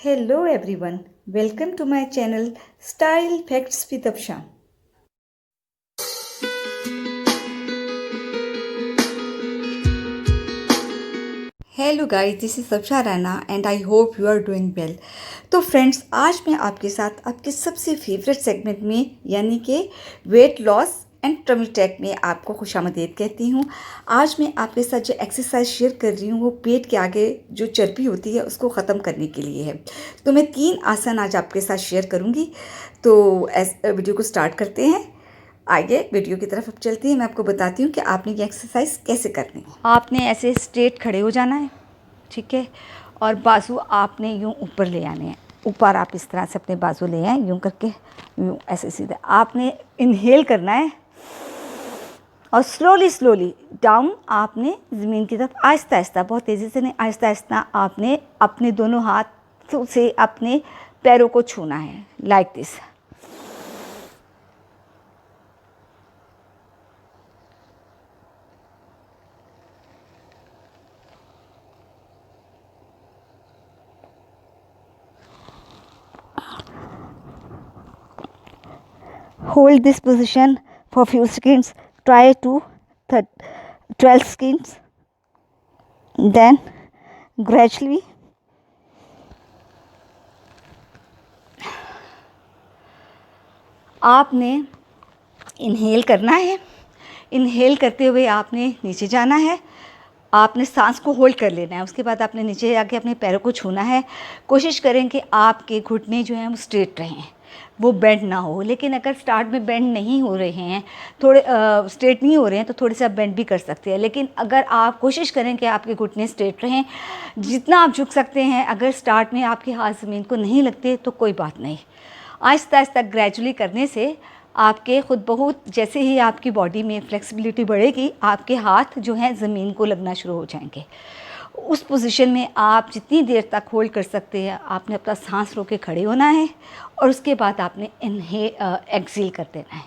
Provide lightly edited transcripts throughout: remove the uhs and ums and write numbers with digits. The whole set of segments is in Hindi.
Hello everyone, welcome to my channel Style Facts with Absha. Hello guys, this is Absha Rana and I hope you are doing well. तो फ्रेंड्स, आज मैं आपके साथ आपके सबसे फेवरेट सेगमेंट में यानी कि वेट लॉस एंड टमी टैक में आपको खुशामदीद कहती हूँ। आज मैं आपके साथ जो एक्सरसाइज शेयर कर रही हूँ वो पेट के आगे जो चर्बी होती है उसको ख़त्म करने के लिए है। तो मैं 3 आसन आज आपके साथ शेयर करूँगी। तो वीडियो को स्टार्ट करते हैं। आइए वीडियो की तरफ अब चलती है। मैं आपको बताती हूँ कि आपने ये एक्सरसाइज कैसे करनी है। आपने ऐसे स्ट्रेट खड़े हो जाना है, ठीक है, और बाजू आपने यूँ ऊपर ले आने हैं। ऊपर आप इस तरह से अपने बाजू ले आए, यूँ करके, यूँ ऐसे सीधे आपने इनहेल करना है और स्लोली स्लोली डाउन आपने ज़मीन की तरफ आहिस्ता आहिस्ता, बहुत तेज़ी से नहीं, आहिस्ता आहिस्ता आपने अपने दोनों हाथों से अपने पैरों को छूना है, like this. Hold this position for few seconds. Try to 12 seconds. Then gradually आपने इनहेल करना है। इनहेल करते हुए आपने नीचे जाना है। आपने सांस को होल्ड कर लेना है। उसके बाद आपने नीचे जाके अपने पैरों को छूना है। कोशिश करें कि आपके घुटने जो हैं वो स्ट्रेट रहें, वो बेंड ना हो। लेकिन अगर स्टार्ट में बेंड नहीं हो रहे हैं, थोड़े स्ट्रेट नहीं हो रहे हैं, तो थोड़े से आप बेंड भी कर सकते हैं। लेकिन अगर आप कोशिश करें कि आपके घुटने स्ट्रेट रहें, जितना आप झुक सकते हैं, अगर स्टार्ट में आपके हाथ ज़मीन को नहीं लगते तो कोई बात नहीं। आहिस्ता आहिस्ता ग्रेजुअली करने से आपके ख़ुद बहुत, जैसे ही आपकी बॉडी में फ्लेक्सिबिलिटी बढ़ेगी, आपके हाथ जो हैं ज़मीन को लगना शुरू हो जाएंगे। उस पोजीशन में आप जितनी देर तक होल्ड कर सकते हैं, आपने अपना सांस रोक के खड़े होना है और उसके बाद आपने एक्सहेल कर देना है।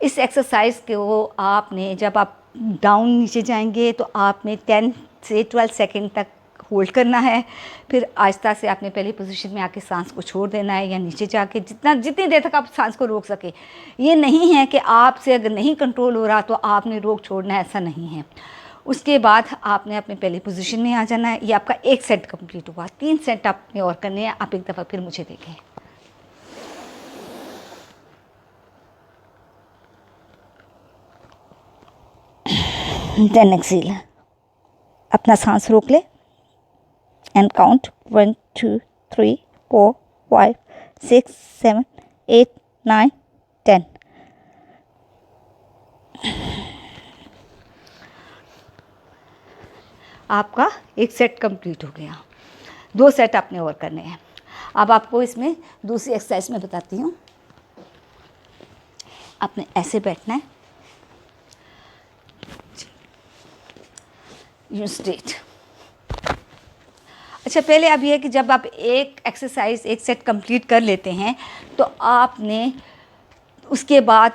इस एक्सरसाइज को आपने, जब आप डाउन नीचे जाएंगे तो आपने 10 से 12 सेकंड तक होल्ड करना है। फिर आहिस्ता से आपने पहली पोजीशन में आके सांस को छोड़ देना है, या नीचे जाके जितनी देर तक आप सांस को रोक सके। ये नहीं है कि आपसे अगर नहीं कंट्रोल हो रहा तो आपने रोक छोड़ना है, ऐसा नहीं है। उसके बाद आपने अपने पहली पोजीशन में आ जाना है। ये आपका एक सेट कंप्लीट हुआ। 3 सेट आपने और करने हैं। आप एक दफ़ा फिर मुझे देखें। देन एक्सहेल, अपना सांस रोक ले एंड काउंट 1 2 3 4 5 6 7 8 9 10। आपका एक सेट कंप्लीट हो गया। 2 सेट आपने और करने हैं। अब आपको इसमें दूसरी एक्सरसाइज में बताती हूँ। आपने ऐसे बैठना है, यूँ स्ट्रेट। अच्छा, पहले अब ये है कि जब आप एक एक्सरसाइज, एक सेट कंप्लीट कर लेते हैं तो आपने उसके बाद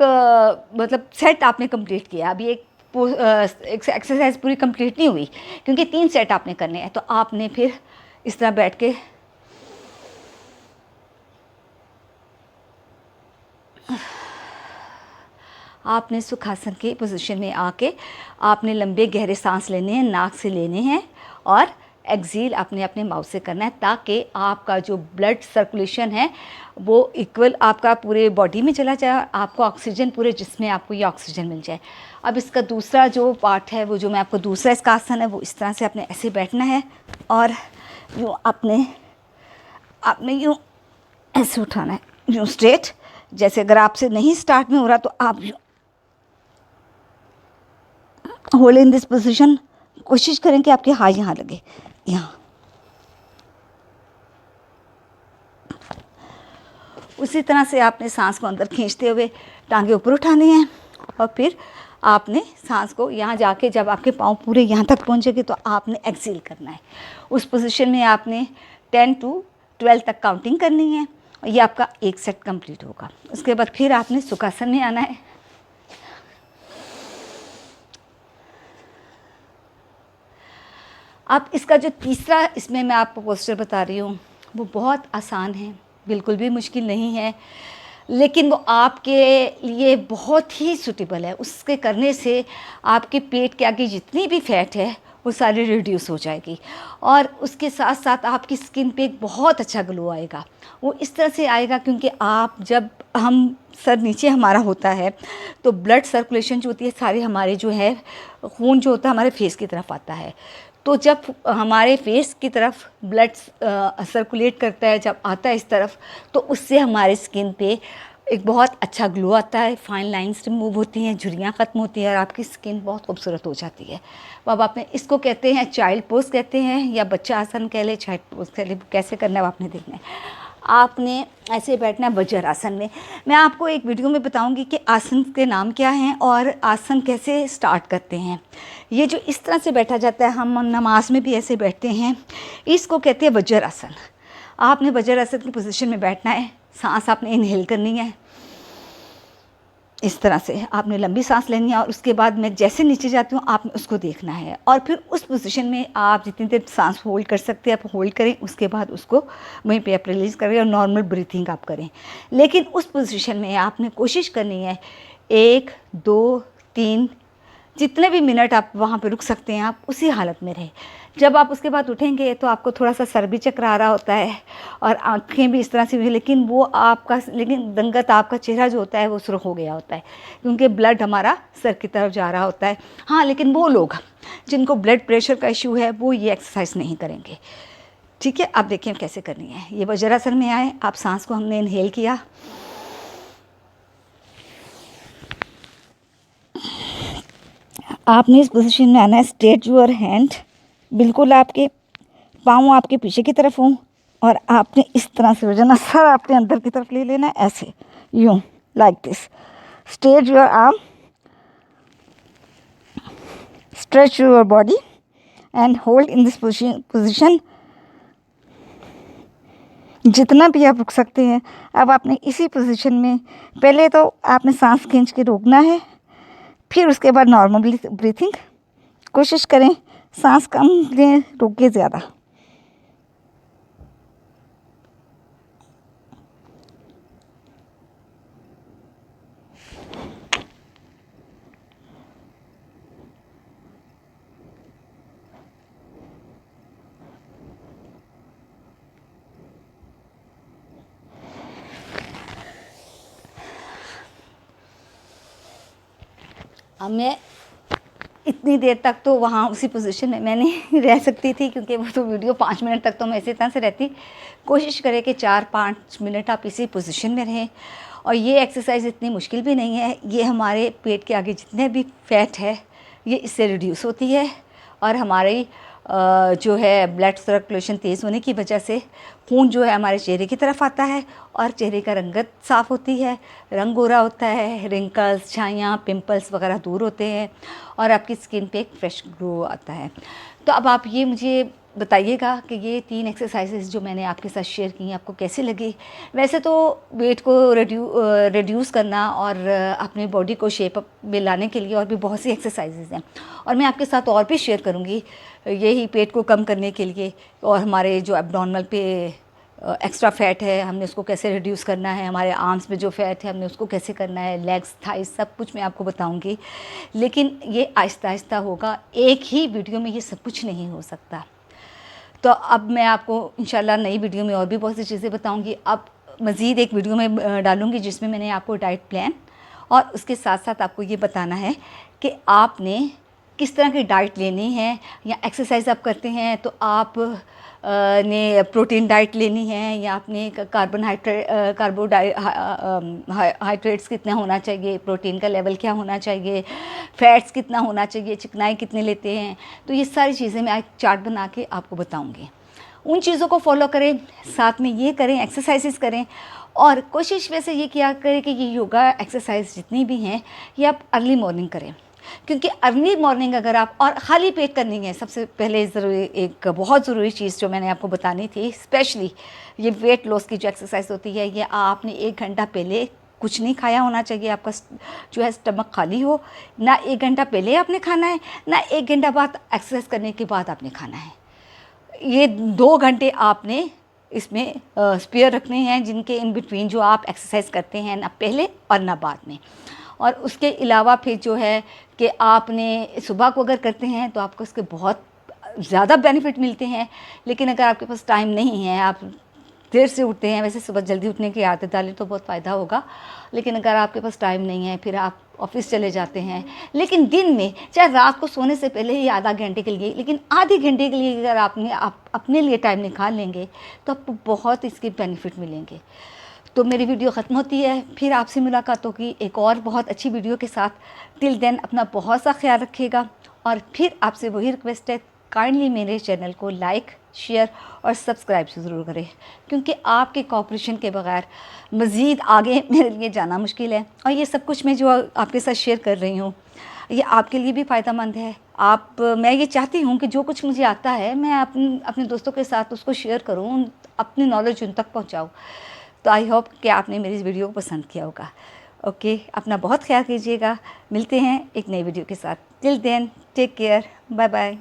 मतलब सेट आपने कंप्लीट किया। अभी एक एक्सरसाइज पूरी कंप्लीट नहीं हुई, क्योंकि 3 सेट आपने करने हैं। तो आपने फिर इस तरह बैठ के आपने सुखासन के पोजीशन में आके आपने लंबे गहरे सांस लेने हैं, नाक से लेने हैं, और एक्सहेल आपने अपने माउथ से करना है, ताकि आपका जो ब्लड सर्कुलेशन है वो इक्वल आपका पूरे बॉडी में चला जाए, आपको ऑक्सीजन, पूरे जिस्म में आपको ये ऑक्सीजन मिल जाए। अब इसका दूसरा जो पार्ट है, वो जो मैं आपको दूसरा इसका आसन है, वो इस तरह से आपने ऐसे बैठना है और यूँ आपने यूँ ऐसे उठाना है, यूँ स्ट्रेट। जैसे अगर आपसे नहीं स्टार्ट में हो रहा तो आप यूँ होल्ड इन दिस पोजीशन। कोशिश करें कि आपके हाथ यहाँ लगे, यहाँ। उसी तरह से आपने सांस को अंदर खींचते हुए टांगे ऊपर उठानी हैं, और फिर आपने सांस को यहाँ जाके, जब आपके पाँव पूरे यहाँ तक पहुँचेंगे तो आपने एक्सहेल करना है। उस पोजीशन में आपने 10 to 12 तक काउंटिंग करनी है। ये आपका एक सेट कंप्लीट होगा। उसके बाद फिर आपने सुखासन में आना है। अब इसका जो तीसरा इसमें मैं आपको पोस्चर बता रही हूँ वो बहुत आसान है, बिल्कुल भी मुश्किल नहीं है, लेकिन वो आपके लिए बहुत ही सूटेबल है। उसके करने से आपके पेट के आगे जितनी भी फैट है वो सारी रिड्यूस हो जाएगी और उसके साथ साथ आपकी स्किन पे एक बहुत अच्छा ग्लो आएगा। वो इस तरह से आएगा क्योंकि आप जब हम सर नीचे हमारा होता है तो ब्लड सर्कुलेशन जो होती है सारी हमारे जो है खून जो होता है हमारे फेस की तरफ आता है। तो जब हमारे फेस की तरफ ब्लड सर्कुलेट करता है, जब आता है इस तरफ, तो उससे हमारे स्किन पे एक बहुत अच्छा ग्लो आता है, फाइन लाइंस रिमूव होती हैं, झुर्रियाँ ख़त्म होती हैं और आपकी स्किन बहुत खूबसूरत हो जाती है। तो अब आपने इसको कहते हैं चाइल्ड पोज कहते हैं या बच्चा आसन कह ले, चाइल्ड पोज कह ले, कैसे करना है वो आपने देखना है। आपने ऐसे बैठना है वज्रासन में। मैं आपको एक वीडियो में बताऊंगी कि आसन के नाम क्या हैं और आसन कैसे स्टार्ट करते हैं। ये जो इस तरह से बैठा जाता है, हम नमाज में भी ऐसे बैठते हैं, इसको कहते हैं वज्रासन। आपने वज्रासन की पोजीशन में बैठना है, सांस आपने इनहेल करनी है, इस तरह से आपने लंबी सांस लेनी है और उसके बाद मैं जैसे नीचे जाती हूँ आपने उसको देखना है और फिर उस पोजीशन में आप जितनी देर सांस होल्ड कर सकते हैं आप होल्ड करें, उसके बाद उसको वहीं पे आप रिलीज़ करें और नॉर्मल ब्रीथिंग आप करें। लेकिन उस पोजीशन में आपने कोशिश करनी है 1 2 3 जितने भी मिनट आप वहाँ पे रुक सकते हैं आप उसी हालत में रहें। जब आप उसके बाद उठेंगे तो आपको थोड़ा सा सर भी चकरा रहा होता है और आँखें भी इस तरह से हुई, लेकिन रंगत आपका चेहरा जो होता है वो सुर्ख हो गया होता है क्योंकि ब्लड हमारा सर की तरफ जा रहा होता है। हाँ, लेकिन वो लोग जिनको ब्लड प्रेशर का इशू है वो ये एक्सरसाइज नहीं करेंगे। ठीक है, आप देखिए कैसे करनी है। ये वज्रासन में आए, आप सांस को हमने इनहेल किया, आपने इस पोजीशन में आना है। स्ट्रेट योर हैंड, बिल्कुल आपके पाँव आपके पीछे की तरफ हों और आपने इस तरह से हो जाना, सर आपने अंदर की तरफ ले लेना है, ऐसे यूँ like this. Straight your arm, stretch your body and hold in this position जितना भी आप रुक सकते हैं। अब आपने इसी पोजीशन में पहले तो आपने सांस खींच के रोकना है, फिर उसके बाद नॉर्मल ब्रीथिंग। कोशिश करें सांस कम लें, रोके ज़्यादा। अब मैं इतनी देर तक तो वहाँ उसी पोजीशन में मैं नहीं रह सकती थी क्योंकि वो तो वीडियो 5 मिनट तक तो मैं इसी तरह से रहती। कोशिश करें कि 4-5 मिनट आप इसी पोजीशन में रहें और ये एक्सरसाइज इतनी मुश्किल भी नहीं है। ये हमारे पेट के आगे जितने भी फैट है ये इससे रिड्यूस होती है और हमारी जो है ब्लड सर्कुलेशन तेज़ होने की वजह से खून जो है हमारे चेहरे की तरफ आता है और चेहरे का रंगत साफ़ होती है, रंग गोरा होता है, रिंकल्स, छाइयाँ, पिंपल्स वगैरह दूर होते हैं और आपकी स्किन पे एक फ्रेश ग्लो आता है। तो अब आप ये मुझे बताइएगा कि ये 3 एक्सरसाइजेस जो मैंने आपके साथ शेयर की आपको कैसी लगी। वैसे तो वेट को रिड्यूस करना और अपने बॉडी को शेप में लाने के लिए और भी बहुत सी एक्सरसाइजेस हैं और मैं आपके साथ और भी शेयर करूँगी यही पेट को कम करने के लिए और हमारे जो एब्डोमिनल पे एक्स्ट्रा फैट है हमने उसको कैसे रिड्यूस करना है, हमारे आर्म्स में जो फैट है हमने उसको कैसे करना है, लेग्स, थाइस, सब कुछ मैं आपको बताऊंगी। लेकिन ये आहिस्ता आहिस्ता होगा, एक ही वीडियो में ये सब कुछ नहीं हो सकता। तो अब मैं आपको इंशाल्लाह नई वीडियो में और भी बहुत सी चीज़ें बताऊंगी। अब मज़ीद एक वीडियो में डालूंगी जिसमें मैंने आपको डाइट प्लान और उसके साथ साथ आपको ये बताना है कि आपने किस तरह की डाइट लेनी है या एक्सरसाइज आप करते हैं तो आप ने प्रोटीन डाइट लेनी है या आपने कार्बोहाइड्रेट्स कितना होना चाहिए, प्रोटीन का लेवल क्या होना चाहिए, फैट्स कितना होना चाहिए, चिकनाई कितने लेते हैं। तो ये सारी चीज़ें मैं एक चार्ट बना के आपको बताऊंगी। उन चीज़ों को फॉलो करें, साथ में ये करें, एक्सरसाइजेस करें और कोशिश वैसे ये किया करें कि ये योगा एक्सरसाइज जितनी भी हैं ये आप अर्ली मॉर्निंग करें क्योंकि अर्ली मॉर्निंग अगर आप और खाली पेट करनी है। सबसे पहले ज़रूरी एक बहुत ज़रूरी चीज़ जो मैंने आपको बतानी थी, स्पेशली ये वेट लॉस की जो एक्सरसाइज होती है ये आपने 1 घंटा पहले कुछ नहीं खाया होना चाहिए, आपका जो है स्टमक खाली हो, ना 1 घंटा पहले आपने खाना है ना 1 घंटा बाद एक्सरसाइज करने के बाद आपने खाना है। ये 2 घंटे आपने इसमें स्पेयर रखने हैं, जिनके इन बिटवीन जो आप एक्सरसाइज करते हैं, ना पहले और ना बाद में। और उसके अलावा फिर जो है कि आपने सुबह को अगर करते हैं तो आपको इसके बहुत ज़्यादा बेनिफिट मिलते हैं। लेकिन अगर आपके पास टाइम नहीं है, आप देर से उठते हैं, वैसे सुबह जल्दी उठने की आदत डालें तो बहुत फ़ायदा होगा। लेकिन अगर आपके पास टाइम नहीं है, फिर आप ऑफिस चले जाते हैं, लेकिन दिन में चाहे रात को सोने से पहले ही आधा घंटे के लिए, लेकिन आधे घंटे के लिए अगर आपने अपने लिए टाइम निकाल लेंगे तो आपको बहुत इसके बेनिफिट मिलेंगे। तो मेरी वीडियो ख़त्म होती है, फिर आपसे मुलाकात होगी एक और बहुत अच्छी वीडियो के साथ। टिल देन अपना बहुत सा ख्याल रखिएगा। और फिर आपसे वही रिक्वेस्ट है, काइंडली मेरे चैनल को लाइक, शेयर और सब्सक्राइब ज़रूर करें, क्योंकि आपके कोऑपरेशन के बगैर मज़ीद आगे मेरे लिए जाना मुश्किल है। और ये सब कुछ मैं जो आपके साथ शेयर कर रही हूँ, ये आपके लिए भी फ़ायदेमंद है। मैं ये चाहती हूँ कि जो कुछ मुझे आता है मैं अपने दोस्तों के साथ उसको शेयर करूँ, अपनी नॉलेज उन तक पहुँचाऊँ। तो आई होप कि आपने मेरी इस वीडियो को पसंद किया होगा। ओके, अपना बहुत ख्याल कीजिएगा। मिलते हैं एक नई वीडियो के साथ। Till then take care, bye bye.